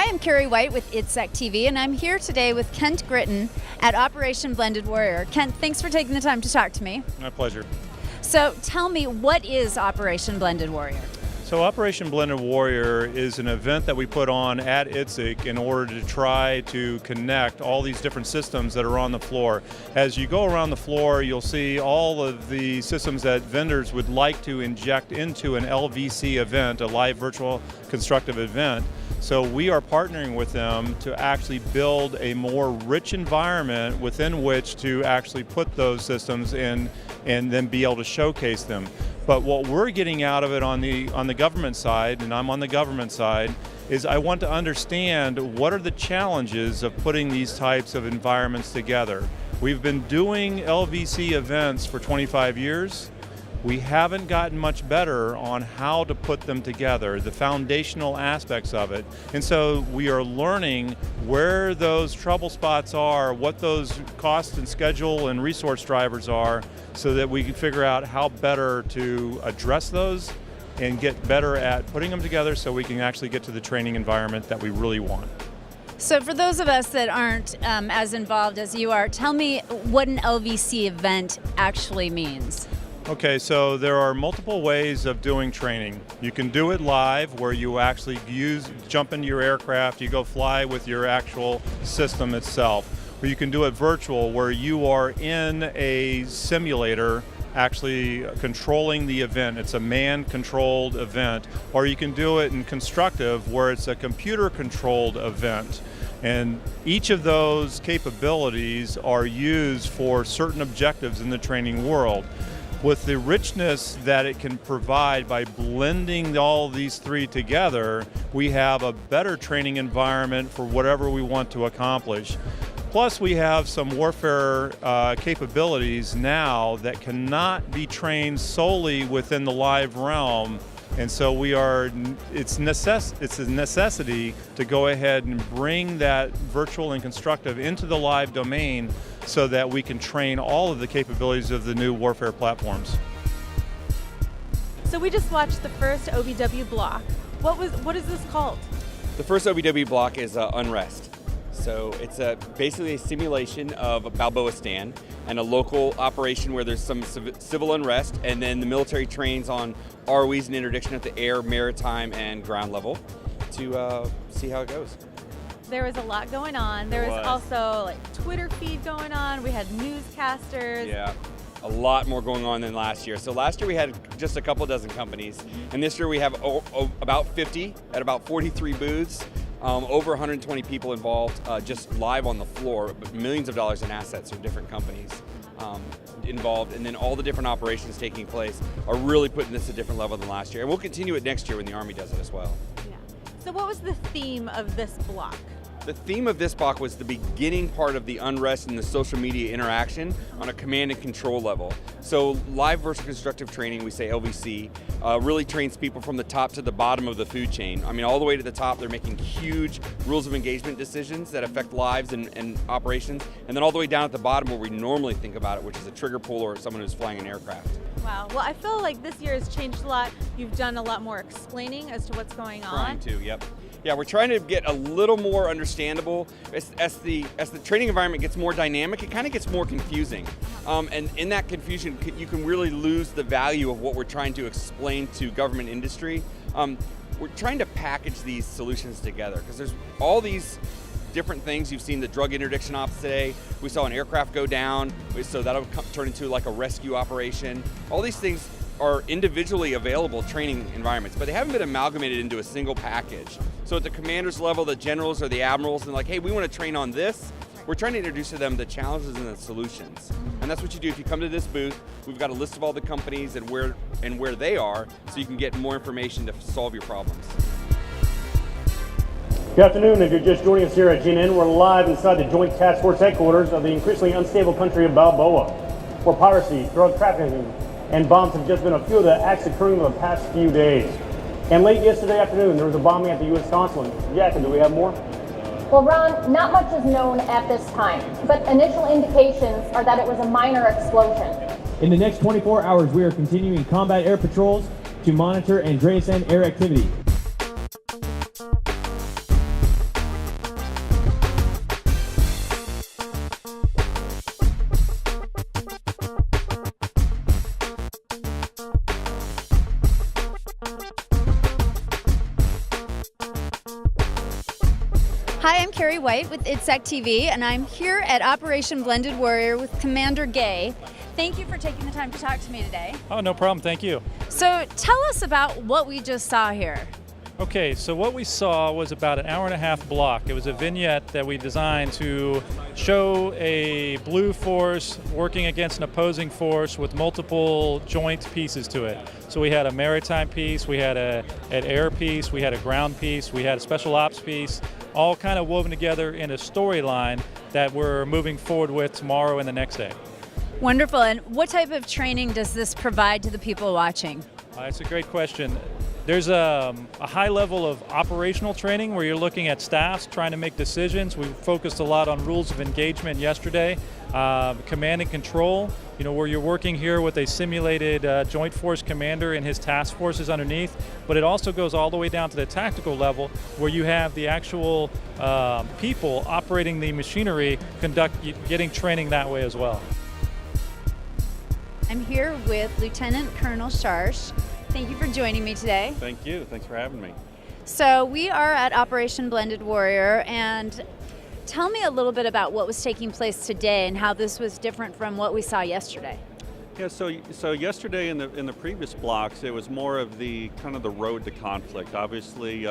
I'm Carrie White with ITSEC TV, and I'm here today with Kent Gritton at Operation Blended Warrior. Kent, thanks for taking the time to talk to me. My pleasure. So tell me, what is Operation Blended Warrior? So Operation Blended Warrior is an event that we put on at ITSEC in order to try to connect all these different systems that are on the floor. As you go around the floor, you'll see all of the systems that vendors would like to inject into an LVC event, a live virtual constructive event. So we are partnering with them to actually build a more rich environment within which to actually put those systems in and then be able to showcase them. But what we're getting out of it on the government side, and I'm on the government side, is I want to understand what are the challenges of putting these types of environments together. We've been doing LVC events for 25 years. We haven't gotten much better on how to put them together, the foundational aspects of it. And so we are learning where those trouble spots are, what those cost and schedule and resource drivers are, so that we can figure out how better to address those and get better at putting them together so we can actually get to the training environment that we really want. So for those of us that aren't as involved as you are, tell me what an LVC event actually means. Okay, so there are multiple ways of doing training. You can do it live, where you actually jump into your aircraft, you go fly with your actual system itself. Or you can do it virtual, where you are in a simulator actually controlling the event. It's a man-controlled event. Or you can do it in constructive, where it's a computer-controlled event. And each of those capabilities are used for certain objectives in the training world. With the richness that it can provide by blending all these three together, we have a better training environment for whatever we want to accomplish. Plus, we have some warfare capabilities now that cannot be trained solely within the live realm. And so it's a necessity to go ahead and bring that virtual and constructive into the live domain so that we can train all of the capabilities of the new warfare platforms. So we just watched the first OVW block. What is this called? The first OVW block is Unrest. So it's basically a simulation of a Balboistan and a local operation where there's some civil unrest, and then the military trains on ROEs and interdiction at the air, maritime, and ground level to see how it goes. There was a lot going on. There was also like Twitter feed going on. We had newscasters. Yeah, a lot more going on than last year. So last year we had just a couple dozen companies, and this year we have about 50 at about 43 booths. Over 120 people involved, just live on the floor, but millions of dollars in assets from different companies involved, and then all the different operations taking place are really putting this at a different level than last year. And we'll continue it next year when the Army does it as well. Yeah. So what was the theme of this block? The theme of this block was the beginning part of the unrest and the social media interaction on a command and control level. So live virtual constructive training, we say LVC, really trains people from the top to the bottom of the food chain. I mean, all the way to the top, they're making huge rules of engagement decisions that affect lives and operations, and then all the way down at the bottom where we normally think about it, which is a trigger pull or someone who's flying an aircraft. Wow, well, I feel like this year has changed a lot. You've done a lot more explaining as to what's going on. Trying to, yep. Yeah, we're trying to get a little more understandable. As the training environment gets more dynamic, it kind of gets more confusing. And in that confusion, you can really lose the value of what we're trying to explain to government industry. We're trying to package these solutions together because there's all these different things. You've seen the drug interdiction ops today. We saw an aircraft go down, so that'll turn into like a rescue operation. All these things are individually available training environments, but they haven't been amalgamated into a single package. So at the commander's level, the generals or the admirals, and like, hey, we want to train on this. We're trying to introduce to them the challenges and the solutions. And that's what you do if you come to this booth. We've got a list of all the companies and where they are, so you can get more information to solve your problems. Good afternoon. If you're just joining us here at GNN, we're live inside the Joint Task Force headquarters of the increasingly unstable country of Balboa, where piracy, drug trafficking, and bombs have just been a few of the acts occurring over the past few days. And late yesterday afternoon, there was a bombing at the U.S. consulate. Jackie, do we have more? Well, Ron, not much is known at this time, but initial indications are that it was a minor explosion. In the next 24 hours, we are continuing combat air patrols to monitor and send air activity. Hi, I'm Carrie White with ITSEC TV, and I'm here at Operation Blended Warrior with Commander Gay. Thank you for taking the time to talk to me today. Oh, no problem. Thank you. So tell us about what we just saw here. Okay, so what we saw was about an hour-and-a-half block. It was a vignette that we designed to show a blue force working against an opposing force with multiple joint pieces to it. So we had a maritime piece, we had an air piece, we had a ground piece, we had a special ops piece, all kind of woven together in a storyline that we're moving forward with tomorrow and the next day. Wonderful. And what type of training does this provide to the people watching? That's a great question. There's a high level of operational training where you're looking at staffs trying to make decisions. We focused a lot on rules of engagement yesterday, command and control, where you're working here with a simulated joint force commander and his task forces underneath, but it also goes all the way down to the tactical level where you have the actual people operating the machinery getting training that way as well. I'm here with Lieutenant Colonel Sharsh. Thank you for joining me today. Thank you. Thanks for having me. So we are at Operation Blended Warrior, and tell me a little bit about what was taking place today and how this was different from what we saw yesterday. Yeah, so yesterday in the previous blocks, it was more of the kind of the road to conflict. Obviously,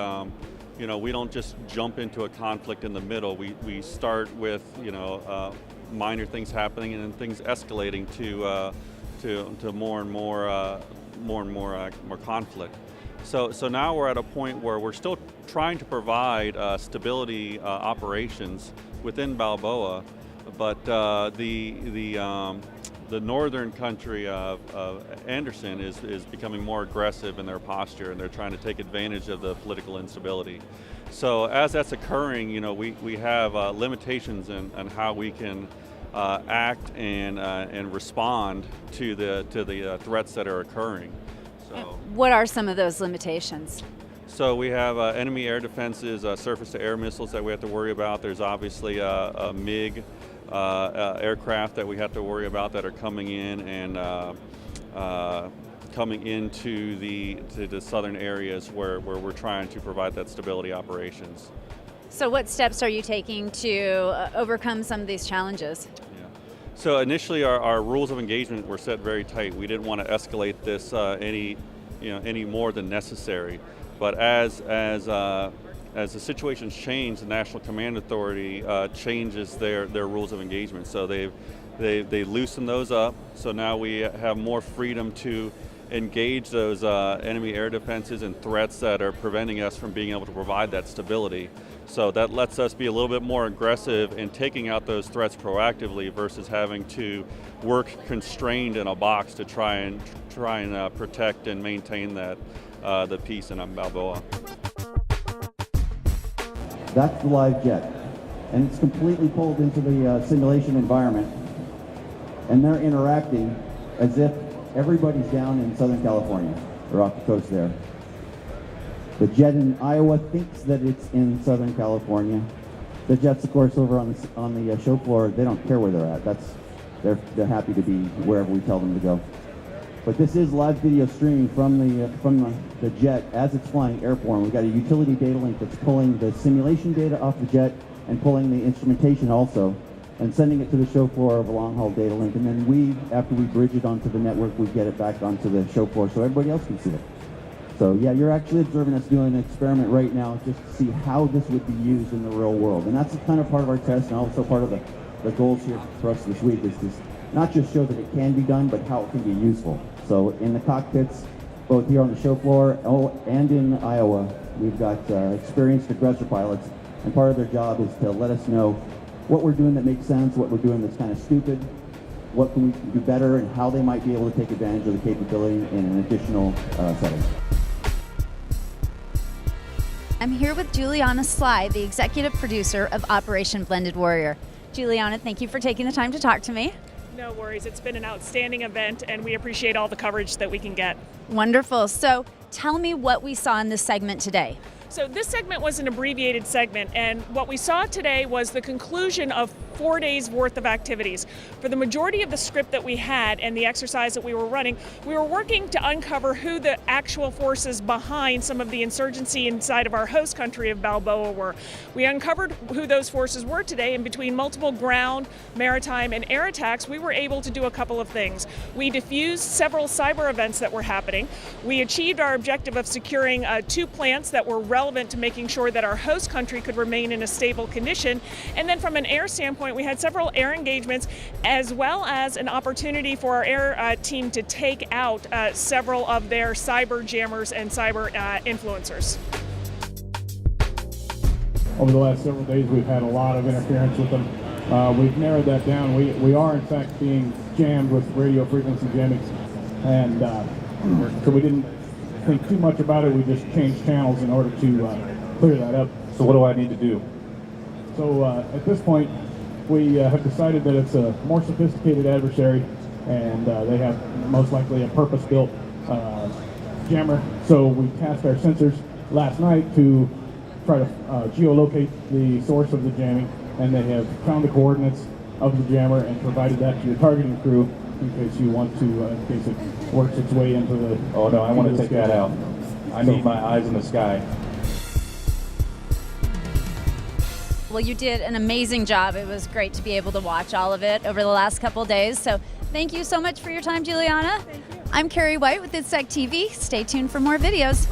we don't just jump into a conflict in the middle. We start with minor things happening and then things escalating to more and more conflict. So now we're at a point where we're still trying to provide stability operations within Balboa, but the northern country of Anderson is becoming more aggressive in their posture, and they're trying to take advantage of the political instability. So as that's occurring, we have limitations in how we can act and respond to the threats that are occurring. So, what are some of those limitations? So we have enemy air defenses, surface-to-air missiles that we have to worry about. There's obviously a MiG aircraft that we have to worry about that are coming in and coming into the southern areas where we're trying to provide that stability operations. So what steps are you taking to overcome some of these challenges? So initially our rules of engagement were set very tight. We didn't want to escalate this any more than necessary. But as the situations change, the National Command Authority changes their rules of engagement. So they loosen those up. So now we have more freedom to engage those enemy air defenses and threats that are preventing us from being able to provide that stability. So that lets us be a little bit more aggressive in taking out those threats proactively versus having to work constrained in a box to try and protect and maintain that the peace in Balboa. That's the live jet, and it's completely pulled into the simulation environment, and they're interacting as if everybody's down in Southern California or off the coast there. The jet in Iowa thinks that it's in Southern California. The jets, of course, over on the show floor, they don't care where they're at. They're happy to be wherever we tell them to go. But this is live video streaming from the jet as it's flying airborne. We've got a utility data link that's pulling the simulation data off the jet and pulling the instrumentation also, and sending it to the show floor of a long-haul data link. And then after we bridge it onto the network, we get it back onto the show floor so everybody else can see it. So yeah, you're actually observing us doing an experiment right now just to see how this would be used in the real world. And that's kind of part of our test, and also part of the goals here for us this week is to not just show that it can be done, but how it can be useful. So in the cockpits, both here on the show floor and in Iowa, we've got experienced aggressor pilots, and part of their job is to let us know what we're doing that makes sense, what we're doing that's kind of stupid, what can we do better, and how they might be able to take advantage of the capability in an additional setting. I'm here with Juliana Sly, the executive producer of Operation Blended Warrior. Juliana, thank you for taking the time to talk to me. No worries. It's been an outstanding event, and we appreciate all the coverage that we can get. Wonderful. So tell me what we saw in this segment today. So this segment was an abbreviated segment, and what we saw today was the conclusion of 4 days worth of activities. For the majority of the script that we had and the exercise that we were running, we were working to uncover who the actual forces behind some of the insurgency inside of our host country of Balboa were. We uncovered who those forces were today, and between multiple ground, maritime, and air attacks, we were able to do a couple of things. We diffused several cyber events that were happening. We achieved our objective of securing 2 plants that were relevant to making sure that our host country could remain in a stable condition. And then from an air standpoint, we had several air engagements, as well as an opportunity for our air team to take out several of their cyber jammers and cyber influencers. Over the last several days, we've had a lot of interference with them. We've narrowed that down. We are, in fact, being jammed with radio frequency jamming. And so we didn't think too much about it. We just changed channels in order to clear that up. So what do I need to do? So at this point, we have decided that it's a more sophisticated adversary, and they have most likely a purpose-built jammer. So we tasked our sensors last night to try to geolocate the source of the jamming, and they have found the coordinates of the jammer and provided that to your targeting crew in case you want to, in case it works its way into the... Oh no, I want to take that out. I need my eyes in the sky. Well, you did an amazing job. It was great to be able to watch all of it over the last couple days. So thank you so much for your time, Juliana. Thank you. I'm Carrie White with ITSEC TV. Stay tuned for more videos.